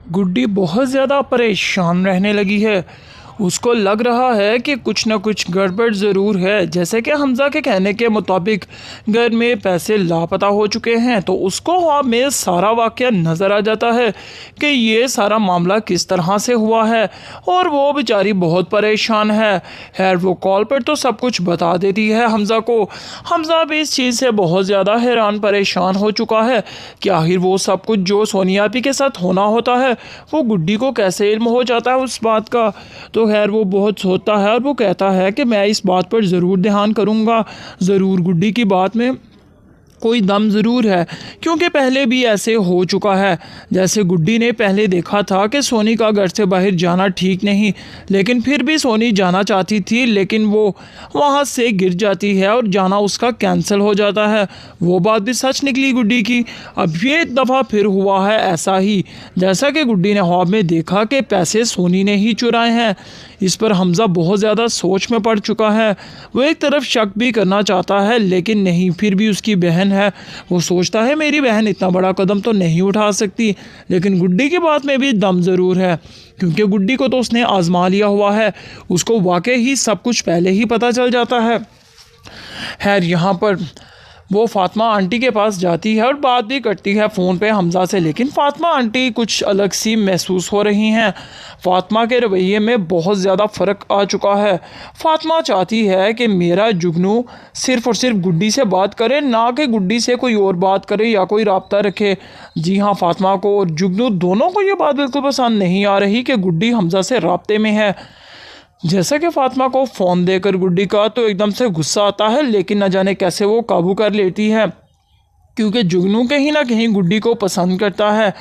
गुड्डी बहुत ज़्यादा परेशान रहने लगी है। उसको लग रहा है कि कुछ न कुछ गड़बड़ ज़रूर है। जैसे कि हमज़ा के कहने के मुताबिक घर में पैसे लापता हो चुके हैं, तो उसको ख्वाब में सारा वाक़या नज़र आ जाता है कि ये सारा मामला किस तरह से हुआ है, और वो बेचारी बहुत परेशान है। खैर, वो कॉल पर तो सब कुछ बता देती है हमज़ा को। हमज़ा भी इस चीज़ से बहुत ज़्यादा हैरान परेशान हो चुका है कि आखिर वो सब कुछ जो सोनिया आपी के साथ होना होता है, वो गुड्डी को कैसे इल्म हो जाता है उस बात का। तो खैर, वो बहुत सोचता है और वो कहता है कि मैं इस बात पर ज़रूर ध्यान करूँगा, ज़रूर गुड्डी की बात में कोई दम ज़रूर है, क्योंकि पहले भी ऐसे हो चुका है। जैसे गुड्डी ने पहले देखा था कि सोनी का घर से बाहर जाना ठीक नहीं, लेकिन फिर भी सोनी जाना चाहती थी, लेकिन वो वहाँ से गिर जाती है और जाना उसका कैंसिल हो जाता है। वो बात भी सच निकली गुड्डी की। अब ये दफ़ा फिर हुआ है ऐसा ही, जैसा कि गुड्डी ने ख्वाब में देखा कि पैसे सोनी ने ही चुराए हैं। इस पर हमज़ा बहुत ज़्यादा सोच में पड़ चुका है। वो एक तरफ शक भी करना चाहता है, लेकिन नहीं, फिर भी उसकी बहन है। वो सोचता है मेरी बहन इतना बड़ा कदम तो नहीं उठा सकती, लेकिन गुड्डी की बात में भी दम ज़रूर है, क्योंकि गुड्डी को तो उसने आजमा लिया हुआ है। उसको वाकई ही सब कुछ पहले ही पता चल जाता है। खैर, यहाँ पर वो फ़ातिमा आंटी के पास जाती है और बात भी करती है फ़ोन पे हमज़ा से, लेकिन फ़ातिमा आंटी कुछ अलग सी महसूस हो रही हैं। फ़ातिमा के रवैये में बहुत ज़्यादा फ़र्क आ चुका है। फ़ातिमा चाहती है कि मेरा जुगनू सिर्फ़ और सिर्फ गुड्डी से बात करे, ना कि गुड्डी से कोई और बात करे या कोई राब्ता रखे। जी हाँ, फ़ातिमा को और जुगनू दोनों को ये बात बिल्कुल पसंद नहीं आ रही कि गुड्डी हमज़ा से राब्ते में है। जैसा कि फ़ातिमा को फ़ोन देकर गुड्डी का तो एकदम से गुस्सा आता है, लेकिन न जाने कैसे वो काबू कर लेती है, क्योंकि जुगनू कहीं ना कहीं गुड्डी को पसंद करता है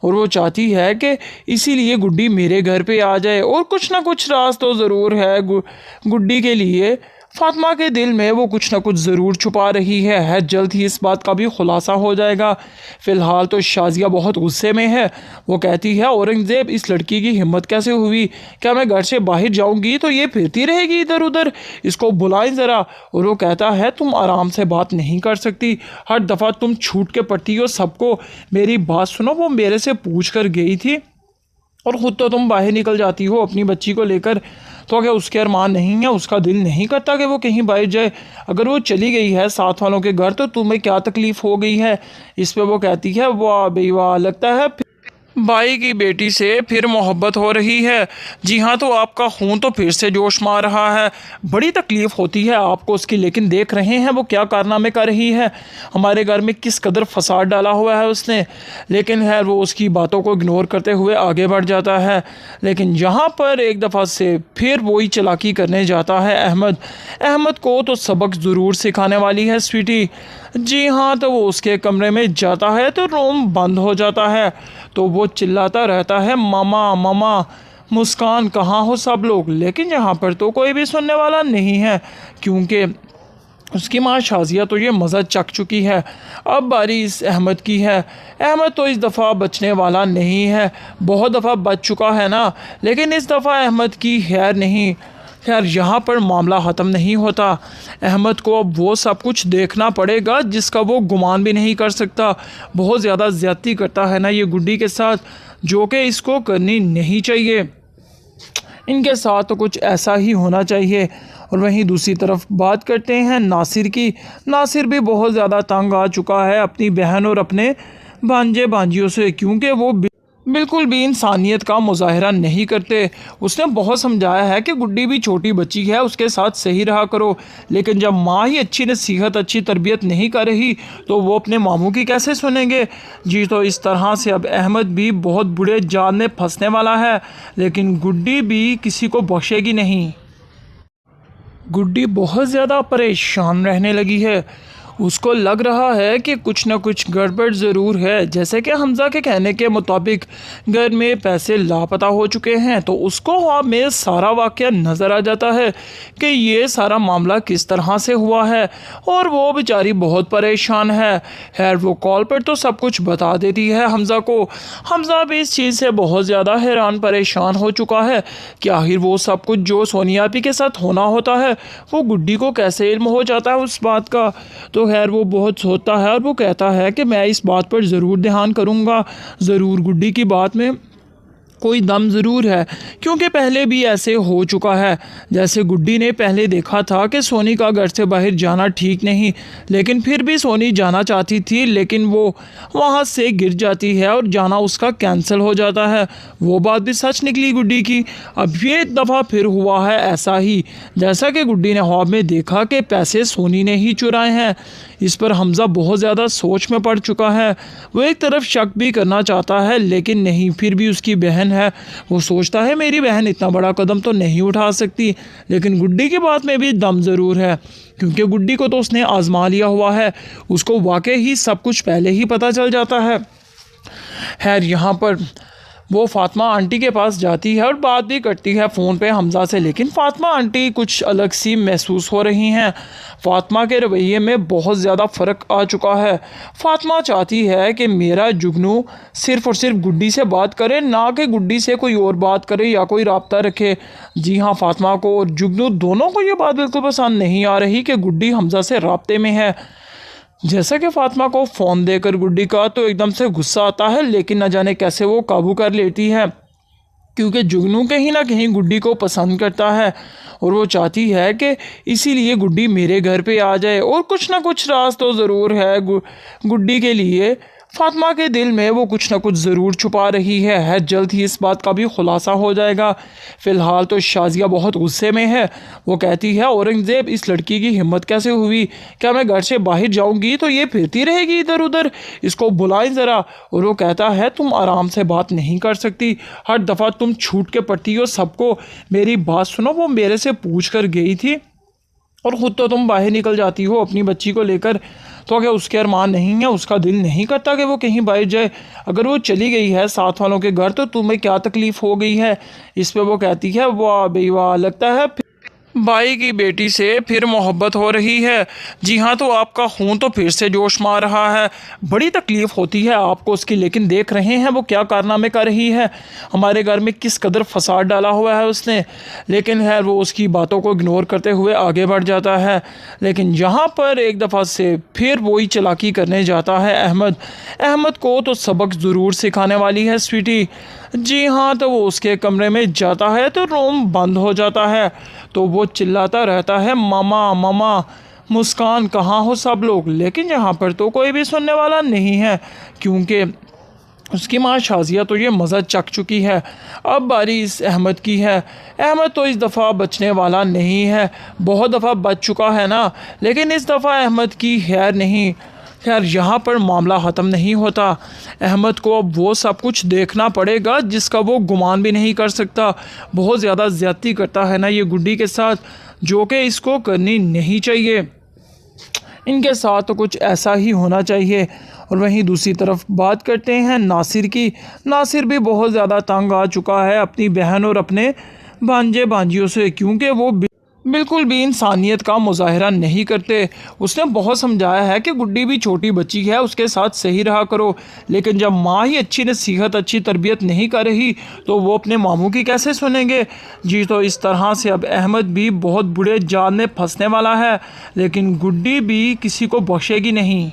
और वो चाहती है कि इसीलिए गुड्डी मेरे घर पे आ जाए। और कुछ ना कुछ राज तो ज़रूर है गुड्डी के लिए। फ़ातिमा के दिल में वो कुछ ना कुछ ज़रूर छुपा रही है। जल्द ही इस बात का भी खुलासा हो जाएगा। फ़िलहाल तो शाज़िया बहुत गुस्से में है। वो कहती है, औरंगज़ेब, इस लड़की की हिम्मत कैसे हुई? क्या मैं घर से बाहर जाऊंगी तो ये फिरती रहेगी इधर उधर? इसको बुलाएं ज़रा। और वो कहता है, तुम आराम से बात नहीं कर सकती? हर दफ़ा तुम छूट के पड़ती हो सबको। मेरी बात सुनो, वो मेरे से पूछ कर गई थी और ख़ुद तो तुम बाहर निकल जाती हो अपनी बच्ची को लेकर। तो क्या उसके अरमान नहीं है? उसका दिल नहीं करता कि वो कहीं बाहर जाए? अगर वो चली गई है साथ वालों के घर, तो तुम्हें क्या तकलीफ़ हो गई है? इस पे वो कहती है, वाह बे वाह, लगता है भाई की बेटी से फिर मोहब्बत हो रही है। जी हाँ, तो आपका खून तो फिर से जोश मार रहा है। बड़ी तकलीफ़ होती है आपको उसकी, लेकिन देख रहे हैं वो क्या कारनामे कर रही है। हमारे घर में किस कदर फसाद डाला हुआ है उसने। लेकिन है वो उसकी बातों को इग्नोर करते हुए आगे बढ़ जाता है। लेकिन यहाँ पर एक दफ़ा से फिर वही चालाकी करने जाता है अहमद। अहमद को तो सबक ज़रूर सिखाने वाली है स्वीटी। जी हाँ, तो वो उसके कमरे में जाता है तो रूम बंद हो जाता है। तो वो चिल्लाता रहता है, मामा मामा, मुस्कान, कहाँ हो सब लोग? लेकिन यहाँ पर तो कोई भी सुनने वाला नहीं है, क्योंकि उसकी माँ शाज़िया तो ये मज़ा चख चुकी है। अब बारी इस अहमद की है। अहमद तो इस दफ़ा बचने वाला नहीं है। बहुत दफ़ा बच चुका है ना, लेकिन इस दफ़ा अहमद की खैर नहीं। खैर, यहाँ पर मामला ख़त्म नहीं होता। अहमद को अब वो सब कुछ देखना पड़ेगा जिसका वो गुमान भी नहीं कर सकता। बहुत ज़्यादा ज़्यादती करता है ना ये गुड्डी के साथ, जो कि इसको करनी नहीं चाहिए। इनके साथ तो कुछ ऐसा ही होना चाहिए। और वहीं दूसरी तरफ बात करते हैं नासिर की। नासिर भी बहुत ज़्यादा तंग आ चुका है अपनी बहन और अपने भांजे भांजियों से, क्योंकि वो बिल्कुल भी इंसानियत का मुजाहरा नहीं करते। उसने बहुत समझाया है कि गुड्डी भी छोटी बच्ची है, उसके साथ सही रहा करो, लेकिन जब माँ ही अच्छी नसीहत, अच्छी तरबियत नहीं कर रही, तो वो अपने मामू की कैसे सुनेंगे? जी, तो इस तरह से अब अहमद भी बहुत बुरे जाल में फंसने वाला है, लेकिन गुड्डी भी किसी को बख्शेगी नहीं। गुड्डी बहुत ज़्यादा परेशान रहने लगी है। उसको लग रहा है कि कुछ न कुछ गड़बड़ ज़रूर है। जैसे कि हमज़ा के कहने के मुताबिक घर में पैसे लापता हो चुके हैं, तो उसको ख्वाब में सारा वाक़या नज़र आ जाता है कि ये सारा मामला किस तरह से हुआ है, और वो बेचारी बहुत परेशान है। खैर, वो कॉल पर तो सब कुछ बता देती है हमज़ा को। हमज़ा भी इस चीज़ से बहुत ज़्यादा हैरान परेशान हो चुका है कि आखिर वो सब कुछ जो सोनिया आपी के साथ होना होता है, वो गुड्डी को कैसे इल्म हो जाता है उस बात का। तो खैर, वो बहुत सोचता है और वो कहता है कि मैं इस बात पर ज़रूर ध्यान करूँगा, ज़रूर गुड्डी की बात में कोई दम ज़रूर है, क्योंकि पहले भी ऐसे हो चुका है। जैसे गुड्डी ने पहले देखा था कि सोनी का घर से बाहर जाना ठीक नहीं, लेकिन फिर भी सोनी जाना चाहती थी, लेकिन वो वहाँ से गिर जाती है और जाना उसका कैंसिल हो जाता है। वो बात भी सच निकली गुड्डी की। अब ये दफ़ा फिर हुआ है ऐसा ही, जैसा कि गुड्डी ने ख्वाब में देखा कि पैसे सोनी ने ही चुराए हैं। इस पर हमज़ा बहुत ज़्यादा सोच में पड़ चुका है। वो एक तरफ शक भी करना चाहता है, लेकिन नहीं, फिर भी उसकी बहन है। वो सोचता है मेरी बहन इतना बड़ा कदम तो नहीं उठा सकती, लेकिन गुड्डी की बात में भी दम ज़रूर है, क्योंकि गुड्डी को तो उसने आजमा लिया हुआ है। उसको वाकई ही सब कुछ पहले ही पता चल जाता है। खैर, यहाँ पर वो फ़ातिमा आंटी के पास जाती है और बात भी करती है फ़ोन पे हमज़ा से, लेकिन फ़ातिमा आंटी कुछ अलग सी महसूस हो रही हैं। फ़ातिमा के रवैये में बहुत ज़्यादा फ़र्क आ चुका है। फ़ातिमा चाहती है कि मेरा जुगनू सिर्फ़ और सिर्फ गुड्डी से बात करे, ना कि गुड्डी से कोई और बात करे या कोई राब्ता रखे। जी हाँ, फ़ातिमा को और जुगनू दोनों को ये बात बिल्कुल पसंद नहीं आ रही कि गुड्डी हमज़ा से राब्ते में है। जैसा कि फ़ातिमा को फ़ोन देकर गुड्डी का तो एकदम से गुस्सा आता है, लेकिन न जाने कैसे वो काबू कर लेती है, क्योंकि जुगनू कहीं ना कहीं गुड्डी को पसंद करता है और वो चाहती है कि इसीलिए गुड्डी मेरे घर पे आ जाए। और कुछ ना कुछ राज तो ज़रूर है गुड्डी के लिए। फ़ातिमा के दिल में वो कुछ ना कुछ ज़रूर छुपा रही है। जल्द ही इस बात का भी खुलासा हो जाएगा। फ़िलहाल तो शाजिया बहुत गुस्से में है। वो कहती है औरंगज़ेब, इस लड़की की हिम्मत कैसे हुई? क्या मैं घर से बाहर जाऊंगी तो ये फिरती रहेगी इधर उधर? इसको बुलाएं ज़रा। और वो कहता है तुम आराम से बात नहीं कर सकती, हर दफ़ा तुम छूट के पड़ती हो सबको। मेरी बात सुनो, वो मेरे से पूछ कर गई थी और ख़ुद तो तुम बाहर निकल जाती हो अपनी बच्ची को लेकर। तो क्या उसके अरमान नहीं है? उसका दिल नहीं करता कि वो कहीं बाहर जाए? अगर वो चली गई है साथ वालों के घर तो तुम्हें क्या तकलीफ़ हो गई है? इस पे वो कहती है वाह बे वाह, लगता है भाई की बेटी से फिर मोहब्बत हो रही है। जी हाँ, तो आपका खून तो फिर से जोश मार रहा है। बड़ी तकलीफ़ होती है आपको उसकी, लेकिन देख रहे हैं वो क्या कारनामे कर रही है। हमारे घर में किस कदर फसाद डाला हुआ है उसने। लेकिन है वो उसकी बातों को इग्नोर करते हुए आगे बढ़ जाता है। लेकिन यहाँ पर एक दफ़ा से फिर वही चालाकी करने जाता है अहमद। अहमद को तो सबक ज़रूर सिखाने वाली है स्वीटी। जी हाँ, तो वो उसके कमरे में जाता है तो रूम बंद हो जाता है। तो वो चिल्लाता रहता है मामा मामा, मुस्कान कहाँ हो सब लोग? लेकिन यहाँ पर तो कोई भी सुनने वाला नहीं है, क्योंकि उसकी माँ शाजिया तो ये मज़ा चख चुकी है। अब बारी इस अहमद की है। अहमद तो इस दफ़ा बचने वाला नहीं है, बहुत दफ़ा बच चुका है ना, लेकिन इस दफ़ा अहमद की खैर नहीं। खैर, यहाँ पर मामला ख़त्म नहीं होता। अहमद को अब वो सब कुछ देखना पड़ेगा जिसका वो गुमान भी नहीं कर सकता। बहुत ज़्यादा ज़्यादती करता है ना ये गुड्डी के साथ, जो कि इसको करनी नहीं चाहिए। इनके साथ तो कुछ ऐसा ही होना चाहिए। और वहीं दूसरी तरफ बात करते हैं नासिर की। नासिर भी बहुत ज़्यादा तंग आ चुका है अपनी बहन और अपने भांजे भांजियों से, क्योंकि वो बिल्कुल भी इंसानियत का मुजाहरा नहीं करते। उसने बहुत समझाया है कि गुड्डी भी छोटी बच्ची है, उसके साथ सही रहा करो, लेकिन जब माँ ही अच्छी नसीहत अच्छी तरबियत नहीं कर रही तो वो अपने मामू की कैसे सुनेंगे। जी, तो इस तरह से अब अहमद भी बहुत बुरे जाल में फंसने वाला है, लेकिन गुड्डी भी किसी को बख्शेगी नहीं।